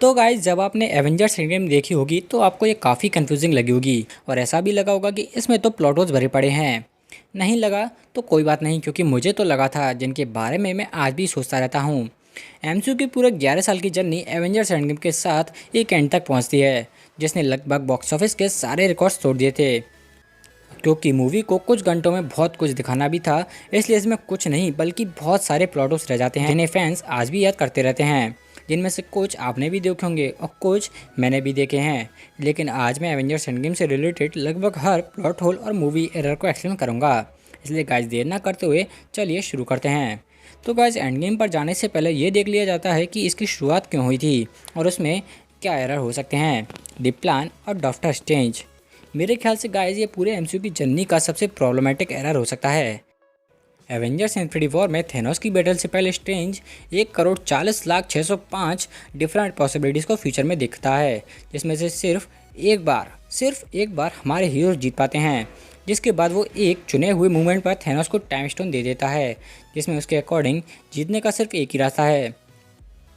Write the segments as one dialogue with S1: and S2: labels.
S1: तो गाइस जब आपने एवेंजर्स एंड गेम देखी होगी तो आपको ये काफ़ी कंफ्यूजिंग लगी होगी और ऐसा भी लगा होगा कि इसमें तो प्लॉट होल्स भरे पड़े हैं। नहीं लगा तो कोई बात नहीं, क्योंकि मुझे तो लगा था, जिनके बारे में मैं आज भी सोचता रहता हूँ। एमसीयू की पूरे 11 साल की जर्नी एवेंजर्स एंड गेम के साथ एक एंड तक पहुँचती है, जिसने लगभग बॉक्स ऑफिस के सारे रिकॉर्ड्स तोड़ दिए थे। क्योंकि मूवी को कुछ घंटों में बहुत कुछ दिखाना भी था, इसलिए इसमें कुछ नहीं बल्कि बहुत सारे प्लॉट होल्स रह जाते हैं, जिन्हें फैंस आज भी याद करते रहते हैं। जिनमें से कुछ आपने भी देखे होंगे और कुछ मैंने भी देखे हैं। लेकिन आज मैं एवेंजर्स एंड गेम से रिलेटेड लगभग हर प्लॉट होल और मूवी एरर को एक्सप्लेन करूंगा। इसलिए गाइस देर ना करते हुए चलिए शुरू करते हैं। तो गाइस एंड गेम पर जाने से पहले ये देख लिया जाता है कि इसकी शुरुआत क्यों हुई थी और उसमें क्या एरर हो सकते हैं। द प्लान और डॉक्टर स्ट्रेंज। मेरे ख्याल से गाइस ये पूरे एमसीयू की जर्नी का सबसे प्रॉब्लमेटिक एरर हो सकता है। एवेंजर्स इन्फिनिटी वॉर में थेनोस की बैटल से पहले स्ट्रेंज 1,40,06,5 डिफरेंट पॉसिबिलिटीज़ को फ्यूचर में देखता है, जिसमें से सिर्फ एक बार हमारे हीरो जीत पाते हैं। जिसके बाद वो एक चुने हुए मूवमेंट पर थेनोस को टाइम स्टोन दे देता है, जिसमें उसके अकॉर्डिंग जीतने का सिर्फ एक ही रास्ता है।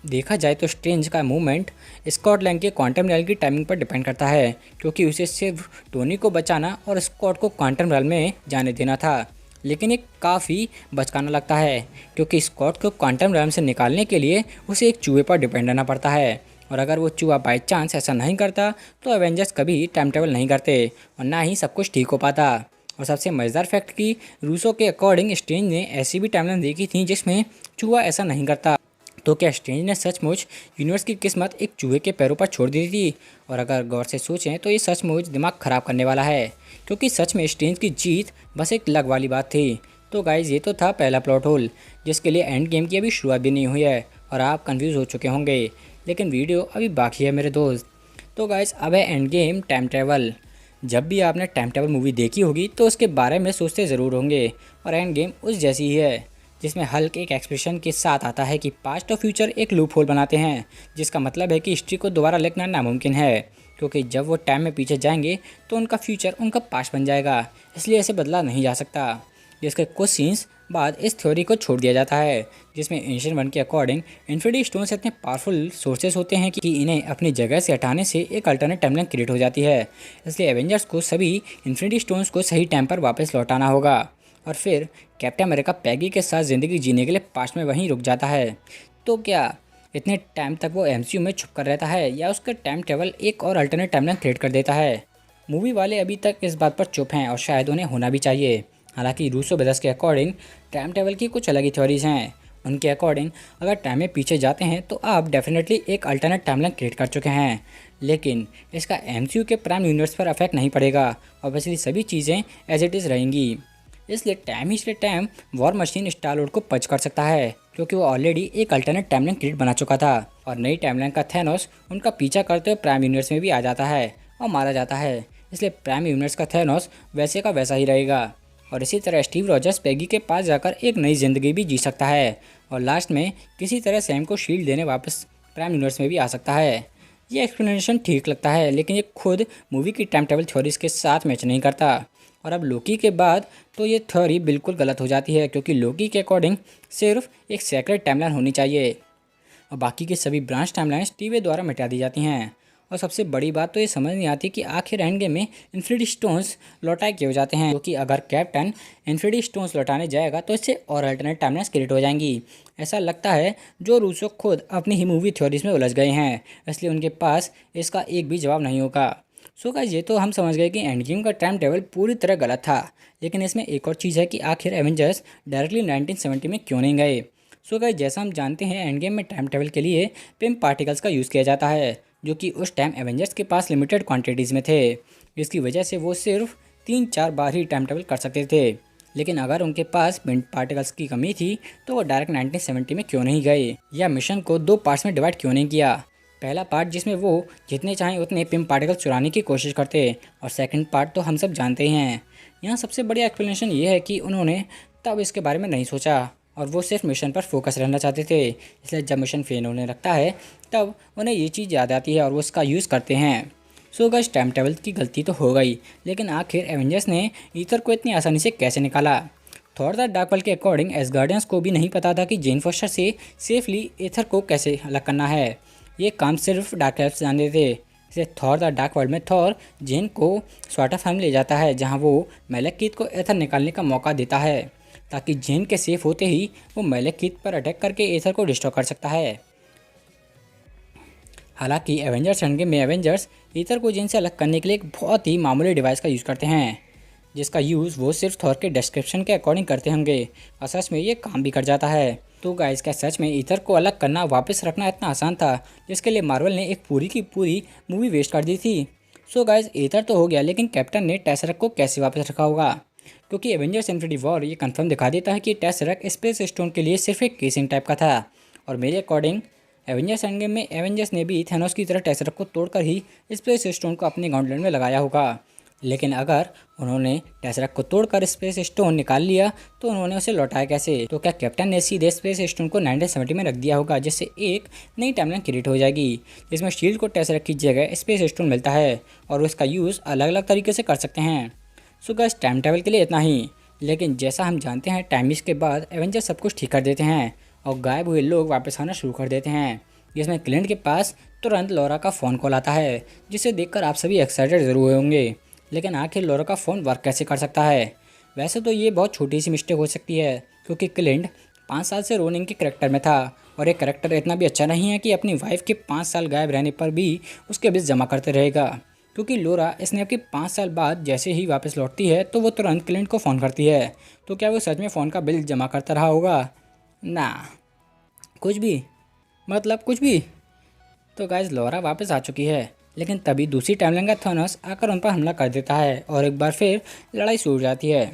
S1: देखा जाए तो स्ट्रेंज का मूवमेंट स्कॉट लैंग के क्वांटम रियल की टाइमिंग पर डिपेंड करता है, क्योंकि उसे सिर्फ टोनी को बचाना और स्कॉट को क्वांटम रियल में जाने देना था। लेकिन ये काफ़ी बचकाना लगता है, क्योंकि स्कॉट को क्वांटम रियल से निकालने के लिए उसे एक चूहे पर डिपेंड रहना पड़ता है, और अगर वो चूहा बाई चांस ऐसा नहीं करता तो एवेंजर्स कभी टाइम ट्रेवल नहीं करते और ना ही सब कुछ ठीक हो पाता। और सबसे मज़ेदार फैक्ट कि रूसो के अकॉर्डिंग स्ट्रेंज ने ऐसी भी टाइमलाइन देखी थी जिसमें चूहा ऐसा नहीं करता। तो क्या स्ट्रेंज ने सचमुच यूनिवर्स की किस्मत एक चूहे के पैरों पर छोड़ दी थी? और अगर गौर से सोचें तो ये सचमुच दिमाग ख़राब करने वाला है, क्योंकि सच में स्ट्रेंज की जीत बस एक लग वाली बात थी। तो गाइज़ ये तो था पहला प्लॉट होल, जिसके लिए एंड गेम की अभी शुरुआत भी नहीं हुई है और आप कंफ्यूज हो चुके होंगे। लेकिन वीडियो अभी बाकी है मेरे दोस्त। तो गाइज़ अब है एंड गेम टाइम ट्रैवल। जब भी आपने टाइम ट्रैवल मूवी देखी होगी तो उसके बारे में सोचते ज़रूर होंगे, और एंड गेम उस जैसी ही है, जिसमें हल्क एक एक्सप्रेशन के साथ आता है कि पास्ट और फ्यूचर एक लूप होल बनाते हैं, जिसका मतलब है कि हिस्ट्री को दोबारा लिखना नामुमकिन है, क्योंकि जब वो टाइम में पीछे जाएंगे तो उनका फ्यूचर उनका पास्ट बन जाएगा, इसलिए इसे बदला नहीं जा सकता। जिसके कुछ सीन्स बाद इस थ्योरी को छोड़ दिया जाता है, जिसमें एंशिएंट वन के अकॉर्डिंग इन्फिनिटी स्टोन्स इतने पावरफुल सोर्सेस होते हैं कि इन्हें अपनी जगह से हटाने से एक अल्टरनेट टाइमलाइन क्रिएट हो जाती है। इसलिए एवेंजर्स को सभी इन्फिनिटी स्टोन्स को सही टाइम पर वापस लौटाना होगा, और फिर कैप्टन अमेरिका पैगी के साथ ज़िंदगी जीने के लिए पास्ट में वहीं रुक जाता है। तो क्या इतने टाइम तक वो एमसीयू में छुप कर रहता है, या उसका टाइम ट्रेवल एक और अल्टरनेट टाइमलाइन क्रिएट कर देता है? मूवी वाले अभी तक इस बात पर चुप हैं, और शायद उन्हें होना भी चाहिए। हालांकि रूसो ब्रदर्स के अकॉर्डिंग टाइम ट्रेवल की कुछ अलग ही थ्योरीज हैं। उनके अकॉर्डिंग अगर टाइम में पीछे जाते हैं तो आप डेफिनेटली एक अल्टरनेट टाइमलाइन क्रिएट कर चुके हैं, लेकिन इसका एमसीयू के प्राइम यूनिवर्स पर अफेक्ट नहीं पड़ेगा, और वैसे सभी चीज़ें एज इट इज़ रहेंगी। इसलिए time war machine star Lord को पंच कर सकता है, क्योंकि वो ऑलरेडी एक अल्टरनेट टाइमलाइन क्रिएट बना चुका था, और नई टाइमलाइन का थैनोस उनका पीछा करते हुए प्राइम यूनिवर्स में भी आ जाता है और मारा जाता है। इसलिए प्राइम यूनिवर्स का थैनोस वैसे का वैसा ही रहेगा, और इसी तरह स्टीव रॉजर्स पैगी के पास जाकर एक नई ज़िंदगी भी जी सकता है, और लास्ट में किसी तरह सैम को शील्ड देने वापस प्राइम यूनिवर्स में भी आ सकता है। ये एक्सप्लेनेशन ठीक लगता है, लेकिन ये खुद मूवी की टाइम ट्रेवल थ्योरीज के साथ मैच नहीं करता। और अब लोकी के बाद तो ये थ्योरी बिल्कुल गलत हो जाती है, क्योंकि लोकी के अकॉर्डिंग सिर्फ एक सेक्रेट टाइमलाइन होनी चाहिए, और बाकी की सभी ब्रांच टाइमलाइंस टीवी द्वारा मिटा दी जाती हैं। और सबसे बड़ी बात तो ये समझ नहीं आती कि आखिर एंड गेम में इन्फिनिटी स्टोन्स लौटाए क्यों जाते हैं, क्योंकि अगर कैप्टन इन्फिनिटी स्टोन्स लौटाने जाएगा तो इससे और अल्टरनेट टाइमलाइंस क्रिएट हो जाएंगी। ऐसा लगता है जो रूसो खुद अपनी ही मूवी थ्योरीज में उलझ गए हैं, इसलिए उनके पास इसका एक भी जवाब नहीं होगा। सो गाइस ये तो हम समझ गए कि एंड गेम का टाइम टेबल पूरी तरह गलत था, लेकिन इसमें एक और चीज़ है कि आखिर एवेंजर्स डायरेक्टली 1970 में क्यों नहीं गए। सो गाइस जैसा हम जानते हैं एंड गेम में टाइम ट्रेवल के लिए पिम पार्टिकल्स का यूज़ किया जाता है, जो कि उस टाइम एवेंजर्स के पास लिमिटेड क्वांटिटीज़ में थे। इसकी वजह से वो सिर्फ 3-4 बार ही टाइम ट्रेवल कर सकते थे। लेकिन अगर उनके पास पिम पार्टिकल्स की कमी थी तो वो डायरेक्ट 1970 में क्यों नहीं गए, या मिशन को 2 पार्ट्स में डिवाइड क्यों नहीं किया। पहला पार्ट जिसमें वो जितने चाहें उतने पिम पार्टिकल चुराने की कोशिश करते, और सेकंड पार्ट तो हम सब जानते ही हैं। यहाँ सबसे बड़ी एक्सप्लेनेशन ये है कि उन्होंने तब इसके बारे में नहीं सोचा, और वो सिर्फ मिशन पर फोकस रहना चाहते थे। इसलिए जब मिशन फेल होने लगता है तब उन्हें ये चीज़ याद आती है और वो उसका यूज़ करते हैं। सो गाइस टाइम ट्रेवल की गलती तो हो गई, लेकिन आखिर एवेंजर्स ने ईथर को इतनी आसानी से कैसे निकाला? थॉर द डार्क वर्ल्ड के अकॉर्डिंग एसगार्डियंस को भी नहीं पता था कि जेन फोस्टर से सेफली ईथर को कैसे अलग करना है। ये काम सिर्फ डार्क एल्फ्स जानते थे। इसे थॉर द डार्क वर्ल्ड में थॉर जेन को स्वाटाफार्म ले जाता है, जहाँ वो मेलेकिथ को एथर निकालने का मौका देता है, ताकि जेन के सेफ होते ही वो मेलेकिथ पर अटैक करके एथर को डिस्ट्रॉय कर सकता है। हालांकि एवेंजर्स एंड गेम में एवेंजर्स ईथर को जेन से अलग करने के लिए एक बहुत ही मामूली डिवाइस का यूज़ करते हैं, जिसका यूज़ वो सिर्फ थॉर के डिस्क्रिप्शन के अकॉर्डिंग करते होंगे, और सच में ये काम भी कर जाता है। तो गाइस, क्या सच में ईथर को अलग करना वापस रखना इतना आसान था, जिसके लिए मार्वल ने एक पूरी की पूरी मूवी वेस्ट कर दी थी? सो गाइस, ईथर तो हो गया, लेकिन कैप्टन ने टेसरक को कैसे वापस रखा होगा? क्योंकि एवेंजर्स इन्फिनिटी वॉर ये कंफर्म दिखा देता है कि टेसरक स्पेस स्टोन के लिए सिर्फ एक केसिंग टाइप का था, और मेरे अकॉर्डिंग एवेंजर्स एंड गेम में एवेंजर्स ने भी थैनोस की तरह टेसरक को तोड़कर ही स्पेस स्टोन को अपने गॉन्टलेट में लगाया होगा। लेकिन अगर उन्होंने टेसरक को तोड़कर स्पेस स्टोन निकाल लिया तो उन्होंने उसे लौटाया कैसे? तो क्या कैप्टन ने सीधे स्पेस स्टोन को 1970 में रख दिया होगा, जिससे एक नई टाइमलाइन क्रिएट हो जाएगी, जिसमें शील्ड को टेसरक की जगह स्पेस स्टोन मिलता है और उसका यूज़ अलग अलग तरीके से कर सकते हैं। सो गाइस, टाइम ट्रैवल के लिए इतना ही। लेकिन जैसा हम जानते हैं, टाइम मिस के बाद एवेंजर्स सब कुछ ठीक कर देते हैं और गायब हुए लोग वापस आना शुरू कर देते हैं, जिसमें क्लिंट के पास तुरंत लॉरा का फ़ोन कॉल आता है, जिसे देखकर आप सभी एक्साइटेड ज़रूर हुए होंगे। लेकिन आखिर लॉरा का फ़ोन वर्क कैसे कर सकता है? वैसे तो ये बहुत छोटी सी मिस्टेक हो सकती है, क्योंकि क्लिंट 5 साल से रोनिंग के करेक्टर में था, और एक करेक्टर इतना भी अच्छा नहीं है कि अपनी वाइफ के 5 साल गायब रहने पर भी उसके बिल जमा करते रहेगा। क्योंकि लॉरा स्नैप के 5 साल बाद जैसे ही वापस लौटती है तो वो तुरंत क्लिंट को फ़ोन करती है। तो क्या वो सच में फ़ोन का बिल जमा करता रहा होगा? ना, कुछ भी, मतलब कुछ भी। तो गाइस, लॉरा वापस आ चुकी है, लेकिन तभी दूसरी टाइमलाइन का थॉनस आकर उन पर हमला कर देता है और एक बार फिर लड़ाई शुरू हो जाती है।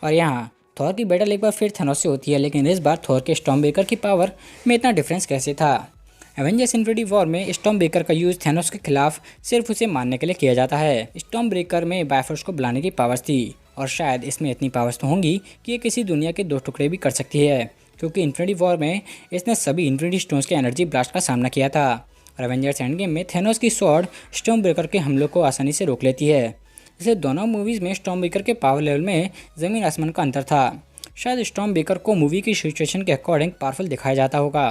S1: और यहाँ थॉर की बैटल एक बार फिर थॉनस से होती है, लेकिन इस बार थॉर के स्टॉर्म ब्रेकर की पावर में इतना डिफरेंस कैसे था? एवेंजर्स इन्फिनिटी वॉर में स्टॉर्म ब्रेकर का यूज़ थैनोस के खिलाफ सिर्फ उसे मारने के लिए किया जाता है। स्टॉर्म ब्रेकर में बायफोर्स को बुलाने की पावर्स थी, और शायद इसमें इतनी पावर्स तो होंगी कि ये किसी दुनिया के 2 टुकड़े भी कर सकती है, क्योंकि इन्फिनिटी वॉर में इसने सभी इन्फिनिटी स्टोन्स के एनर्जी ब्लास्ट का सामना किया था। और एवेंजर्स एंड गेम में थैनोस की स्वॉर्ड स्टॉर्म ब्रेकर के हमलों को आसानी से रोक लेती है। इसे दोनों मूवीज़ में स्टॉर्म ब्रेकर के पावर लेवल में ज़मीन आसमान का अंतर था। शायद स्टॉर्म ब्रेकर को मूवी की सिचुएशन के अकॉर्डिंग पावरफुल दिखाया जाता होगा,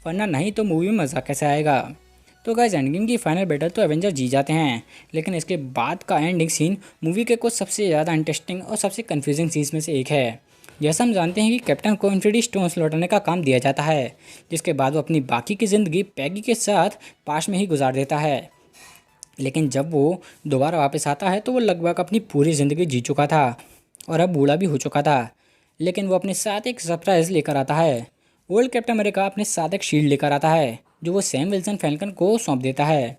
S1: वरना नहीं तो मूवी में मज़ा कैसे आएगा? तो गाइस, एंड गेम की फाइनल बैटल तो एवेंजर जीत जाते हैं, लेकिन इसके बाद का एंडिंग सीन मूवी के कुछ सबसे ज़्यादा इंटरेस्टिंग और सबसे कन्फ्यूजिंग सीन्स में से एक है। जैसा हम जानते हैं कि कैप्टन को इन्फिनिटी स्टोन्स लौटाने का काम दिया जाता है, जिसके बाद वो अपनी बाकी की ज़िंदगी पैगी के साथ पास में ही गुजार देता है। लेकिन जब वो दोबारा वापस आता है तो वो लगभग अपनी पूरी ज़िंदगी जी चुका था और अब बूढ़ा भी हो चुका था। लेकिन वो अपने साथ एक सरप्राइज़ लेकर आता है। ओल्ड कैप्टन अमेरिका अपने साथ एक शील्ड लेकर आता है, जो वो सैम विल्सन फैल्कन को सौंप देता है।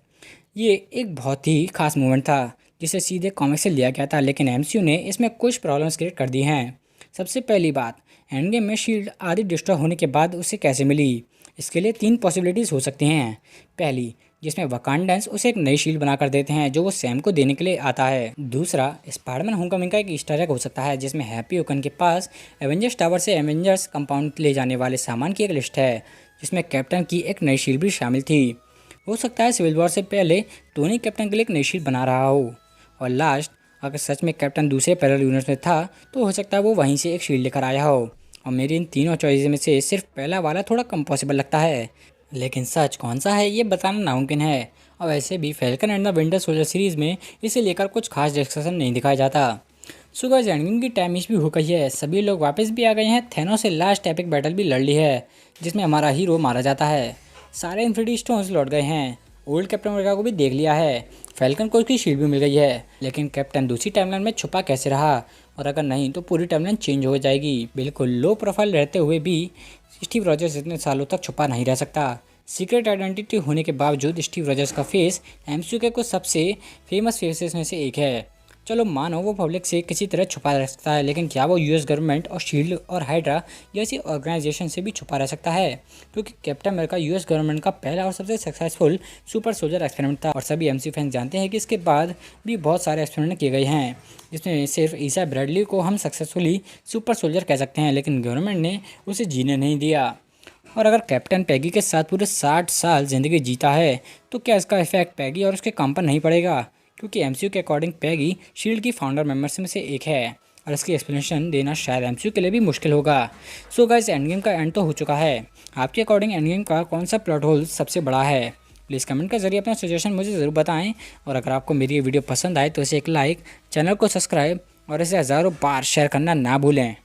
S1: ये एक बहुत ही खास मोमेंट था, जिसे सीधे कॉमिक से लिया गया था, लेकिन एमसीयू ने इसमें कुछ प्रॉब्लम्स क्रिएट कर दी हैं। सबसे पहली बात, एंड गेम में शील्ड आदि डिस्ट्रॉय होने के बाद उसे कैसे मिली? इसके लिए 3 पॉसिबिलिटीज़ हो सकती हैं। पहली, जिसमें वकांडेंस उसे एक नई शील्ड बनाकर देते हैं, जो वो सैम को देने के लिए आता है। दूसरा, स्पाइडरमैन होमकमिंग का एक ईस्टर एग हो सकता है, जिसमें हैप्पी ओकन के पास एवेंजर्स टावर से एवेंजर्स कंपाउंड ले जाने वाले सामान की एक लिस्ट है, जिसमें कैप्टन की एक नई शील्ड भी शामिल थी। हो सकता है सिविल वॉर से पहले टोनी कैप्टन के लिए एक नई शील्ड बना रहा हो। और लास्ट, अगर सच में कैप्टन दूसरे पैरेलल यूनिवर्स में था तो हो सकता है वो वहीं से एक शील्ड लेकर आया हो। और मेरी इन तीनों चॉइस में से सिर्फ पहला वाला थोड़ा कम पॉसिबल लगता है, लेकिन सच कौन सा है ये बताना नामुमकिन है। और वैसे भी falcon and the winter soldier series में इसे लेकर कुछ खास डिस्कशन नहीं दिखाया जाता। सो गाइस, एंडगेम की टाइम मिस भी हो गई है, सभी लोग वापस भी आ गए हैं, थैनोस से लास्ट एपिक बैटल भी लड़ ली है, जिसमें हमारा हीरो मारा जाता है। सारे इन्फिनिटी स्टोन्स लौट गए हैं, ओल्ड कैप्टन अमेरिका को भी देख लिया है, फैल्कन को उसकी शील्ड भी मिल गई है, लेकिन कैप्टन दूसरी टाइमलाइन में छुपा कैसे रहा? और अगर नहीं तो पूरी टाइमलाइन चेंज हो जाएगी। बिल्कुल लो प्रोफाइल रहते हुए भी स्टीव रॉजर्स इतने सालों तक छुपा नहीं रह सकता। सीक्रेट आइडेंटिटी होने के बावजूद स्टीव रॉजर्स का फेस एमसीयू के कुछ सबसे फेमस फेसेस में से एक है। चलो मानो वो पब्लिक से किसी तरह छुपा रह सकता है, लेकिन क्या वो यूएस गवर्नमेंट और शील्ड और हाइड्रा जैसी ऑर्गेनाइजेशन से भी छुपा रह सकता है? क्योंकि कैप्टन अमेरिका यूएस गवर्नमेंट का पहला और सबसे सक्सेसफुल सुपर सोल्जर एक्सपेरिमेंट था, और सभी एमसीयू फैंस जानते हैं कि इसके बाद भी बहुत सारे एक्सपेरिमेंट किए गए हैं, जिसमें सिर्फ ईसा ब्रैडली को हम सक्सेसफुली सुपर सोल्जर कह सकते हैं, लेकिन गवर्नमेंट ने उसे जीने नहीं दिया। और अगर कैप्टन पैगी के साथ पूरे 60 साल ज़िंदगी जीता है तो क्या इसका इफेक्ट पैगी और उसके काम पर नहीं पड़ेगा? क्योंकि एमसीयू के अकॉर्डिंग पैगी शील्ड की फाउंडर मेंबर्स में से एक है, और इसकी एक्सप्लेनेशन देना शायद एमसीयू के लिए भी मुश्किल होगा। सो गाइस, एंड गेम का एंड तो हो चुका है। आपके अकॉर्डिंग एंड गेम का कौन सा प्लॉट होल सबसे बड़ा है? प्लीज़ कमेंट के ज़रिए अपना सजेशन मुझे ज़रूर बताएं। और अगर आपको मेरी ये वीडियो पसंद आए तो इसे एक लाइक, चैनल को सब्सक्राइब और इसे हज़ारों बार शेयर करना ना भूलें।